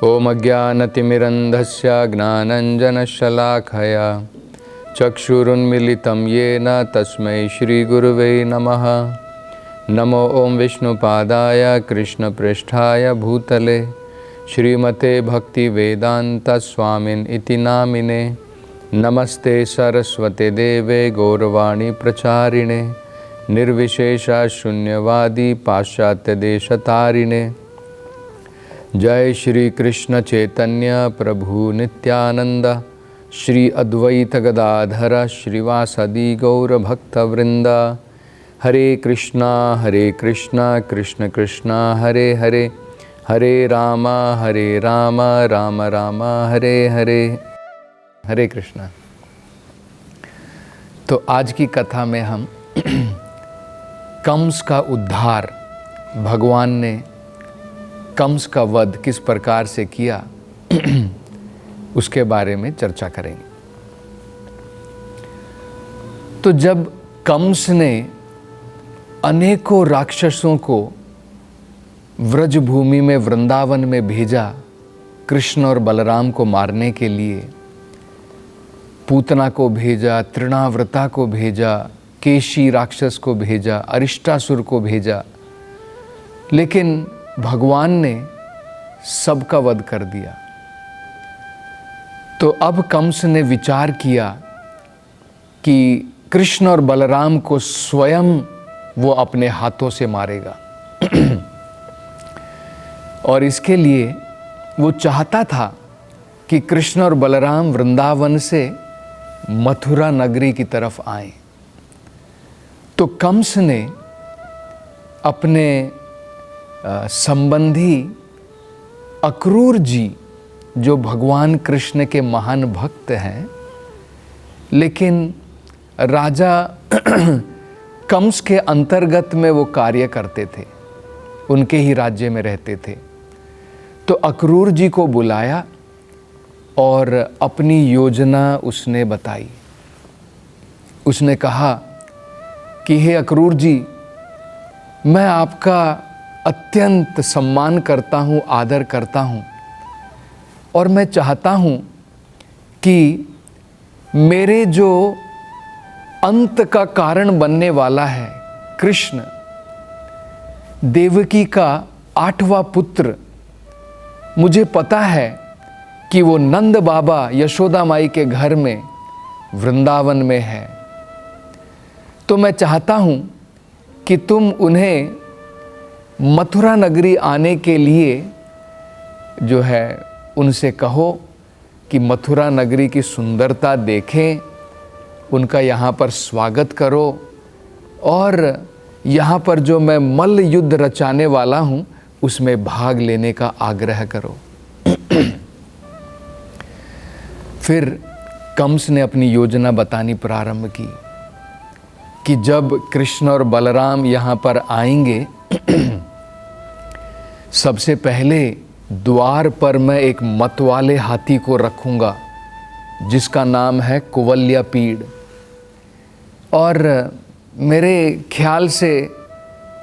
ओम अज्ञानतिमिरन्धस्य ज्ञानञ्जनशलाखया चक्षुरुन्मीलितं येन तस्मै श्रीगुरुवे नमः। नमो ओम विष्णुपादाय कृष्णप्रेष्ठाय भूतले श्रीमते भक्तिवेदान्तस्वामिन् इति नामिने। नमस्ते सरस्वते देवे गौरवाणी प्रचारिणे निर्विशेषा शून्यवादी पाश्चात्यदेशतारिणे। जय श्री कृष्ण चैतन्य प्रभु नित्यानंद श्री अद्वैत गदाधर श्रीवासदि गौर भक्तवृंद। हरे कृष्णा कृष्ण कृष्णा हरे हरे, हरे राम राम राम हरे हरे। हरे कृष्णा। तो आज की कथा में हम कंस का उद्धार, भगवान ने कंस का वध किस प्रकार से किया उसके बारे में चर्चा करेंगे। तो जब कंस ने अनेकों राक्षसों को व्रज भूमि में वृंदावन में भेजा कृष्ण और बलराम को मारने के लिए, पूतना को भेजा, तृणाव्रता को भेजा, केशी राक्षस को भेजा, अरिष्टासुर को भेजा, लेकिन भगवान ने सबका वध कर दिया। तो अब कंस ने विचार किया कि कृष्ण और बलराम को स्वयं वो अपने हाथों से मारेगा और इसके लिए वो चाहता था कि कृष्ण और बलराम वृंदावन से मथुरा नगरी की तरफ आए। तो कंस ने अपने संबंधी अक्रूर जी, जो भगवान कृष्ण के महान भक्त हैं, लेकिन राजा कंस के अंतर्गत में वो कार्य करते थे, उनके ही राज्य में रहते थे। तो अक्रूर जी को बुलाया और अपनी योजना उसने बताई। उसने कहा कि हे अक्रूर जी, मैं आपका अत्यंत सम्मान करता हूँ, आदर करता हूँ, और मैं चाहता हूँ कि मेरे जो अंत का कारण बनने वाला है कृष्ण, देवकी का 8वां पुत्र, मुझे पता है कि वो नंद बाबा यशोदा माई के घर में वृंदावन में है। तो मैं चाहता हूँ कि तुम उन्हें मथुरा नगरी आने के लिए जो है उनसे कहो कि मथुरा नगरी की सुंदरता देखें, उनका यहाँ पर स्वागत करो, और यहाँ पर जो मैं मल्ल युद्ध रचाने वाला हूँ उसमें भाग लेने का आग्रह करो। फिर कंस ने अपनी योजना बतानी प्रारंभ की कि जब कृष्ण और बलराम यहाँ पर आएंगे, सबसे पहले द्वार पर मैं एक मतवाले हाथी को रखूंगा जिसका नाम है कुवलयापीड़, और मेरे ख्याल से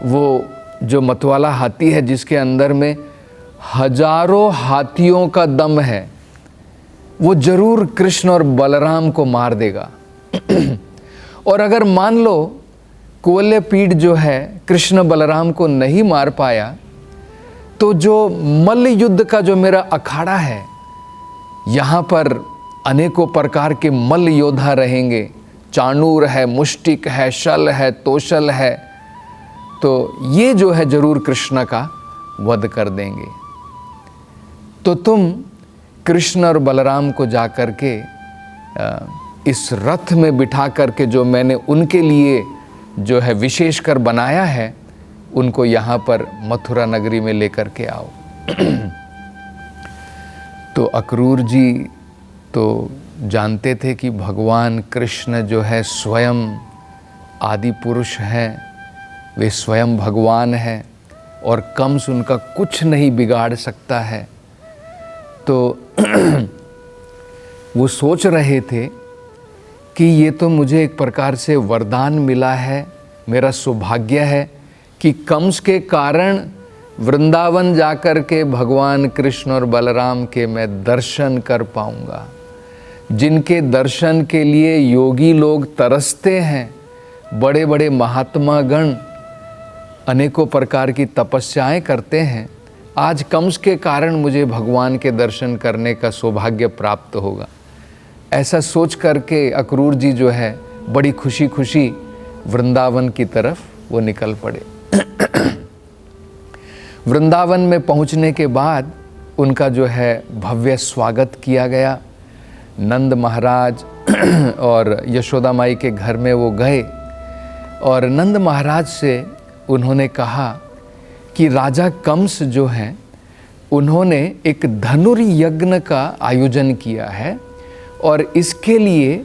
वो जो मतवाला हाथी है जिसके अंदर में हजारों हाथियों का दम है, वो जरूर कृष्ण और बलराम को मार देगा। और अगर मान लो कुवलयापीड़ जो है कृष्ण बलराम को नहीं मार पाया, तो जो मल्ल युद्ध का जो मेरा अखाड़ा है, यहाँ पर अनेकों प्रकार के मल्ल योद्धा रहेंगे, चाणूर है, मुष्टिक है, शल है, तोशल है, तो ये जो है जरूर कृष्ण का वध कर देंगे। तो तुम कृष्ण और बलराम को जा कर के इस रथ में बिठा करके जो मैंने उनके लिए जो है विशेषकर बनाया है, उनको यहाँ पर मथुरा नगरी में लेकर के आओ। तो अक्रूर जी तो जानते थे कि भगवान कृष्ण जो है स्वयं आदि पुरुष हैं, वे स्वयं भगवान हैं और कंस उनका कुछ नहीं बिगाड़ सकता है। तो वो सोच रहे थे कि ये तो मुझे एक प्रकार से वरदान मिला है, मेरा सौभाग्य है कि कंस के कारण वृंदावन जाकर के भगवान कृष्ण और बलराम के मैं दर्शन कर पाऊंगा, जिनके दर्शन के लिए योगी लोग तरसते हैं, बड़े बड़े महात्मा गण अनेकों प्रकार की तपस्याएं करते हैं, आज कंस के कारण मुझे भगवान के दर्शन करने का सौभाग्य प्राप्त होगा। ऐसा सोच करके अक्रूर जी जो है बड़ी खुशी खुशी वृंदावन की तरफ वो निकल पड़े। वृंदावन में पहुंचने के बाद उनका जो है भव्य स्वागत किया गया। नंद महाराज और यशोदा माई के घर में वो गए और नंद महाराज से उन्होंने कहा कि राजा कंस जो हैं उन्होंने एक धनुर्यज्ञ का आयोजन किया है और इसके लिए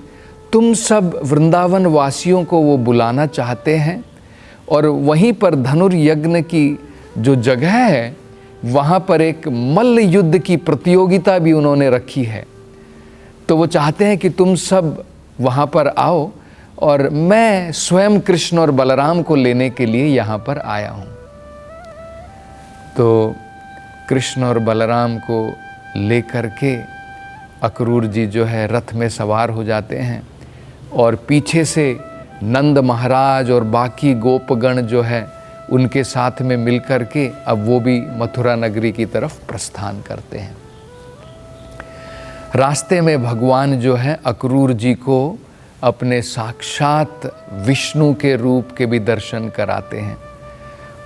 तुम सब वृंदावन वासियों को वो बुलाना चाहते हैं और वहीं पर धनुर्यज्ञ की जो जगह है वहाँ पर एक मल्ल युद्ध की प्रतियोगिता भी उन्होंने रखी है। तो वो चाहते हैं कि तुम सब वहाँ पर आओ और मैं स्वयं कृष्ण और बलराम को लेने के लिए यहाँ पर आया हूँ। तो कृष्ण और बलराम को लेकर के अक्रूर जी जो है रथ में सवार हो जाते हैं और पीछे से नंद महाराज और बाकी गोपगण जो है उनके साथ में मिलकर के अब वो भी मथुरा नगरी की तरफ प्रस्थान करते हैं। रास्ते में भगवान जो है अक्रूर जी को अपने साक्षात विष्णु के रूप के भी दर्शन कराते हैं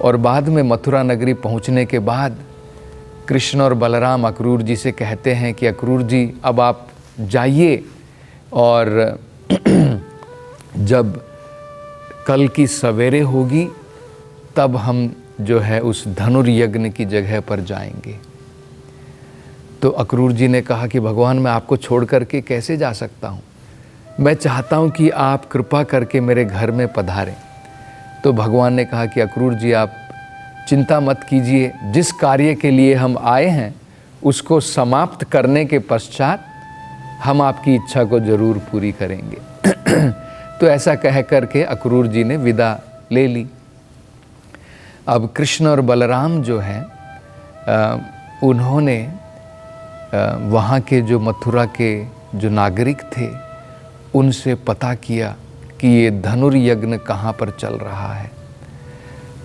और बाद में मथुरा नगरी पहुंचने के बाद कृष्ण और बलराम अक्रूर जी से कहते हैं कि अक्रूर जी अब आप जाइए और जब कल की सवेरे होगी तब हम जो है उस धनुर्यज्ञ की जगह पर जाएंगे। तो अक्रूर जी ने कहा कि भगवान मैं आपको छोड़ करके कैसे जा सकता हूँ, मैं चाहता हूँ कि आप कृपा करके मेरे घर में पधारें। तो भगवान ने कहा कि अक्रूर जी आप चिंता मत कीजिए, जिस कार्य के लिए हम आए हैं उसको समाप्त करने के पश्चात हम आपकी इच्छा को जरूर पूरी करेंगे। तो ऐसा कह करके अक्रूर जी ने विदा ले ली। अब कृष्ण और बलराम जो हैं उन्होंने वहाँ के जो मथुरा के जो नागरिक थे उनसे पता किया कि ये धनुर्यज्ञ कहाँ पर चल रहा है।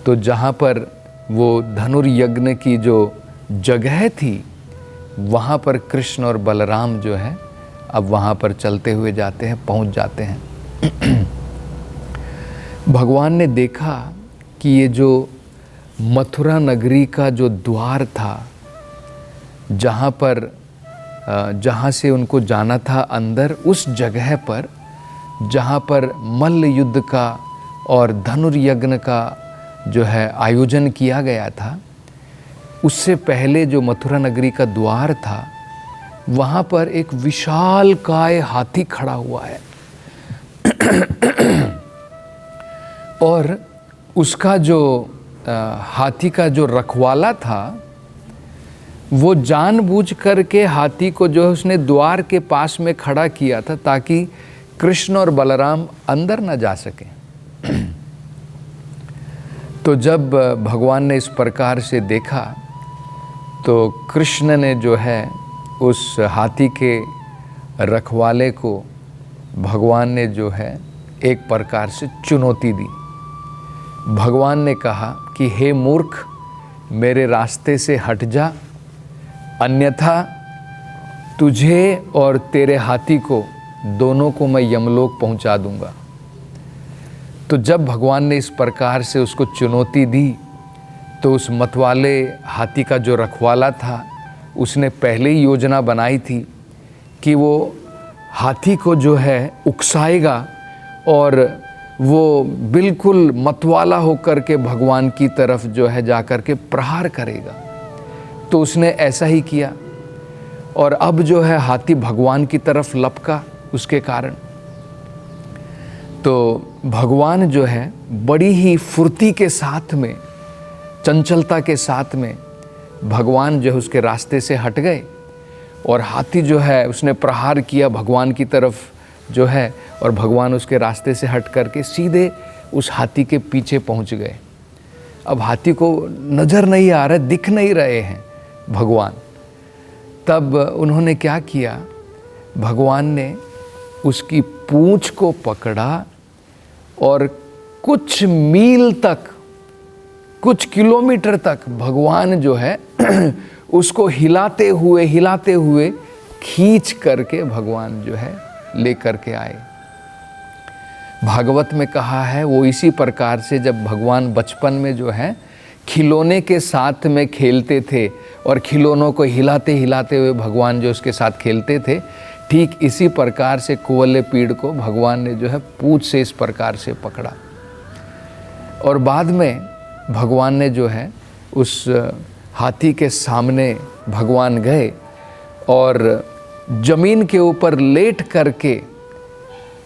तो जहाँ पर वो धनुर्यज्ञ की जो जगह थी वहाँ पर कृष्ण और बलराम जो है अब वहाँ पर चलते हुए जाते हैं, पहुँच जाते हैं। भगवान ने देखा कि ये जो मथुरा नगरी का जो द्वार था, जहाँ से उनको जाना था अंदर, उस जगह पर जहाँ पर मल्ल युद्ध का और धनुर्यज्ञ का जो है आयोजन किया गया था, उससे पहले जो मथुरा नगरी का द्वार था वहाँ पर एक विशालकाय हाथी खड़ा हुआ है। और उसका जो हाथी का जो रखवाला था वो जानबूझ करके हाथी को जो है उसने द्वार के पास में खड़ा किया था ताकि कृष्ण और बलराम अंदर न जा सकें। तो जब भगवान ने इस प्रकार से देखा तो कृष्ण ने जो है उस हाथी के रखवाले को भगवान ने जो है एक प्रकार से चुनौती दी। भगवान ने कहा कि हे मूर्ख, मेरे रास्ते से हट जा, अन्यथा तुझे और तेरे हाथी को दोनों को मैं यमलोक पहुंचा दूंगा। तो जब भगवान ने इस प्रकार से उसको चुनौती दी तो उस मतवाले हाथी का जो रखवाला था उसने पहले ही योजना बनाई थी कि वो हाथी को जो है उकसाएगा और वो बिल्कुल मतवाला होकर के भगवान की तरफ जो है जाकर के प्रहार करेगा। तो उसने ऐसा ही किया और अब जो है हाथी भगवान की तरफ लपका उसके कारण। तो भगवान जो है बड़ी ही फुर्ती के साथ में, चंचलता के साथ में भगवान जो है उसके रास्ते से हट गए और हाथी जो है उसने प्रहार किया भगवान की तरफ जो है, और भगवान उसके रास्ते से हट करके सीधे उस हाथी के पीछे पहुंच गए। अब हाथी को नज़र नहीं आ रहा, दिख नहीं रहे हैं भगवान। तब उन्होंने क्या किया, भगवान ने उसकी पूंछ को पकड़ा और कुछ मील तक, कुछ किलोमीटर तक भगवान जो है उसको हिलाते हुए खींच करके भगवान जो है लेकर के आए। भागवत में कहा है वो इसी प्रकार से जब भगवान बचपन में जो है खिलौने के साथ में खेलते थे और खिलौनों को हिलाते हुए भगवान जो उसके साथ खेलते थे, ठीक इसी प्रकार से कुवल्य पीड़ को भगवान ने जो है पूंछ से इस प्रकार से पकड़ा। और बाद में भगवान ने जो है उस हाथी के सामने भगवान गए और जमीन के ऊपर लेट करके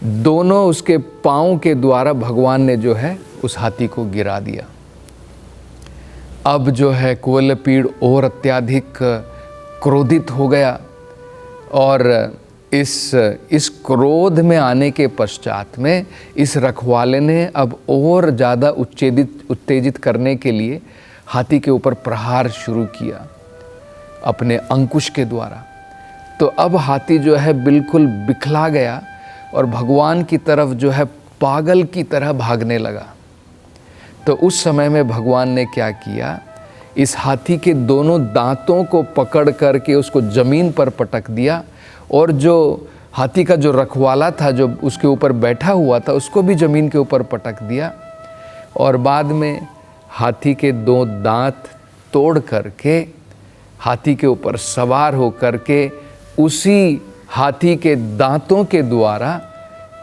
दोनों उसके पाँव के द्वारा भगवान ने जो है उस हाथी को गिरा दिया। अब जो है कुवल्य पीड़ और अत्यधिक क्रोधित हो गया और इस क्रोध में आने के पश्चात में इस रखवाले ने अब और ज़्यादा उत्तेजित करने के लिए हाथी के ऊपर प्रहार शुरू किया अपने अंकुश के द्वारा। तो अब हाथी जो है बिल्कुल बिखला गया और भगवान की तरफ जो है पागल की तरह भागने लगा। तो उस समय में भगवान ने क्या किया, इस हाथी के दोनों दांतों को पकड़ करके उसको ज़मीन पर पटक दिया और जो हाथी का जो रखवाला था जो उसके ऊपर बैठा हुआ था उसको भी ज़मीन के ऊपर पटक दिया और बाद में हाथी के 2 दांत तोड़ करके हाथी के ऊपर सवार हो करके उसी हाथी के दांतों के द्वारा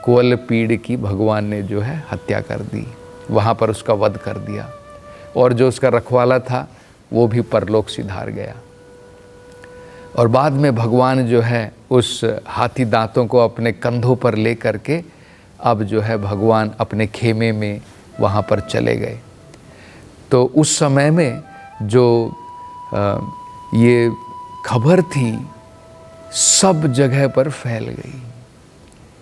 कुवल्य पीड़ की भगवान ने जो है हत्या कर दी, वहाँ पर उसका वध कर दिया और जो उसका रखवाला था वो भी परलोक सिधार गया। और बाद में भगवान जो है उस हाथी दांतों को अपने कंधों पर ले करके अब जो है भगवान अपने खेमे में वहाँ पर चले गए। तो उस समय में जो ये खबर थी सब जगह पर फैल गई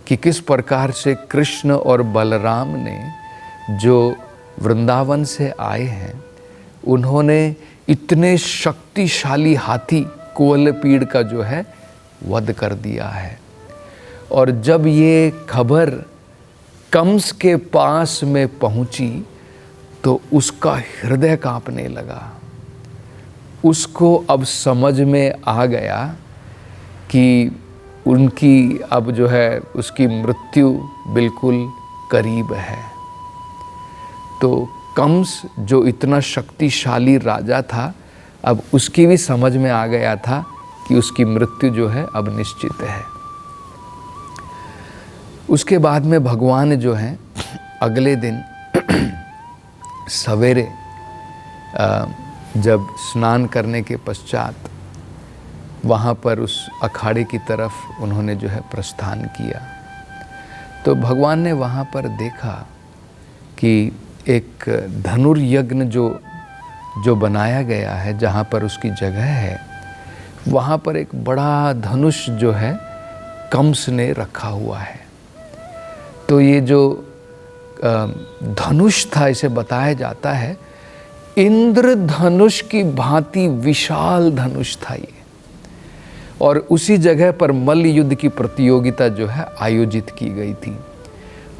कि किस प्रकार से कृष्ण और बलराम ने जो वृंदावन से आए हैं उन्होंने इतने शक्तिशाली हाथी कुवल्य पीड़ का जो है वध कर दिया है। और जब ये खबर कंस के पास में पहुंची तो उसका हृदय कांपने लगा। उसको अब समझ में आ गया कि उनकी अब जो है उसकी मृत्यु बिल्कुल करीब है। तो कंस जो इतना शक्तिशाली राजा था अब उसकी भी समझ में आ गया था कि उसकी मृत्यु जो है अब निश्चित है। उसके बाद में भगवान जो है अगले दिन सवेरे जब स्नान करने के पश्चात वहाँ पर उस अखाड़े की तरफ उन्होंने जो है प्रस्थान किया। तो भगवान ने वहाँ पर देखा कि एक धनुर्यज्ञ जो बनाया गया है, जहाँ पर उसकी जगह है, वहाँ पर एक बड़ा धनुष जो है कंस ने रखा हुआ है। तो ये जो धनुष था इसे बताया जाता है इंद्र धनुष की भांति विशाल धनुष था ये। और उसी जगह पर मल्ल युद्ध की प्रतियोगिता जो है आयोजित की गई थी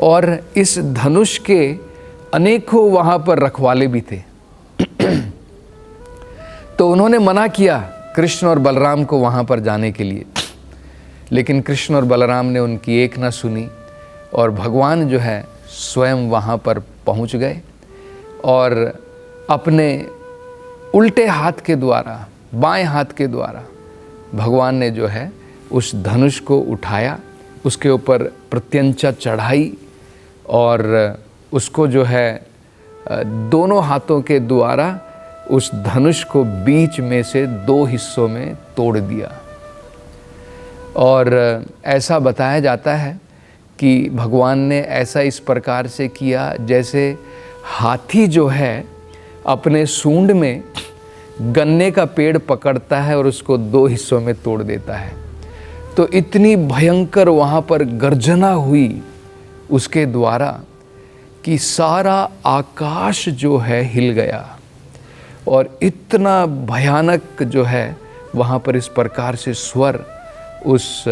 और इस धनुष के अनेकों वहाँ पर रखवाले भी थे। तो उन्होंने मना किया कृष्ण और बलराम को वहाँ पर जाने के लिए, लेकिन कृष्ण और बलराम ने उनकी एक न सुनी और भगवान जो है स्वयं वहाँ पर पहुँच गए और अपने उल्टे हाथ के द्वारा, बाएं हाथ के द्वारा भगवान ने जो है उस धनुष को उठाया, उसके ऊपर प्रत्यंचा चढ़ाई और उसको जो है दोनों हाथों के द्वारा उस धनुष को बीच में से 2 हिस्सों में तोड़ दिया। और ऐसा बताया जाता है कि भगवान ने ऐसा इस प्रकार से किया जैसे हाथी जो है अपने सूंड में गन्ने का पेड़ पकड़ता है और उसको 2 हिस्सों में तोड़ देता है। तो इतनी भयंकर वहाँ पर गर्जना हुई उसके द्वारा कि सारा आकाश जो है हिल गया और इतना भयानक जो है वहाँ पर इस प्रकार से स्वर उस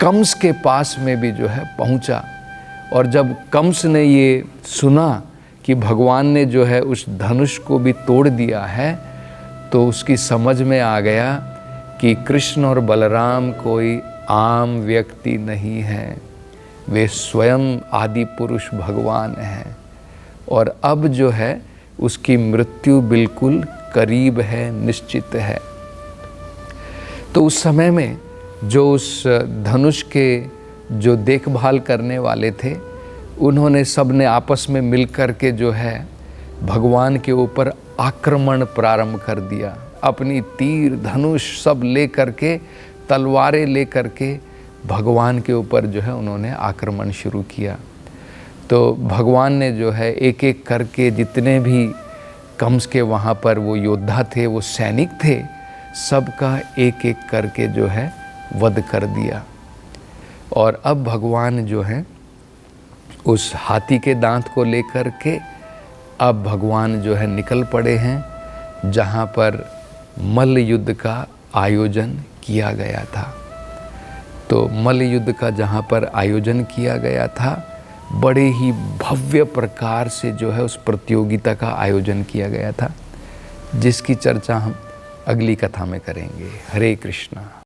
कंस के पास में भी जो है पहुँचा। और जब कंस ने ये सुना कि भगवान ने जो है उस धनुष को भी तोड़ दिया है, तो उसकी समझ में आ गया कि कृष्ण और बलराम कोई आम व्यक्ति नहीं हैं, वे स्वयं आदि पुरुष भगवान हैं और अब जो है उसकी मृत्यु बिल्कुल करीब है, निश्चित है। तो उस समय में जो उस धनुष के जो देखभाल करने वाले थे, उन्होंने सबने आपस में मिलकर के जो है भगवान के ऊपर आक्रमण प्रारंभ कर दिया। अपनी तीर धनुष सब ले करके, तलवारें ले करके भगवान के ऊपर जो है उन्होंने आक्रमण शुरू किया। तो भगवान ने जो है एक एक करके जितने भी कंस के वहाँ पर वो योद्धा थे, वो सैनिक थे, सबका एक एक करके जो है वध कर दिया। और अब भगवान जो है उस हाथी के दांत को लेकर के अब भगवान जो है निकल पड़े हैं जहाँ पर मल्ल युद्ध का आयोजन किया गया था। तो मल्ल युद्ध का जहाँ पर आयोजन किया गया था, बड़े ही भव्य प्रकार से जो है उस प्रतियोगिता का आयोजन किया गया था, जिसकी चर्चा हम अगली कथा में करेंगे। हरे कृष्णा।